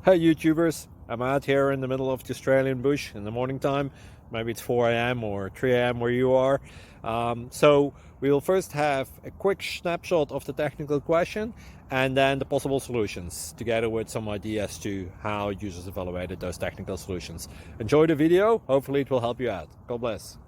Hey YouTubers, I'm out here in the middle of the Australian bush in the morning time. Maybe it's 4 a.m. or 3 a.m. where you are. So we will first have a quick snapshot of the technical question and then the possible solutions, together with some ideas to how users evaluated those technical solutions. Enjoy the video, hopefully it will help you out. God bless.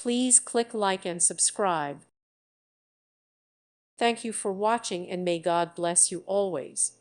Please click like and subscribe. Thank you for watching and may God bless you always.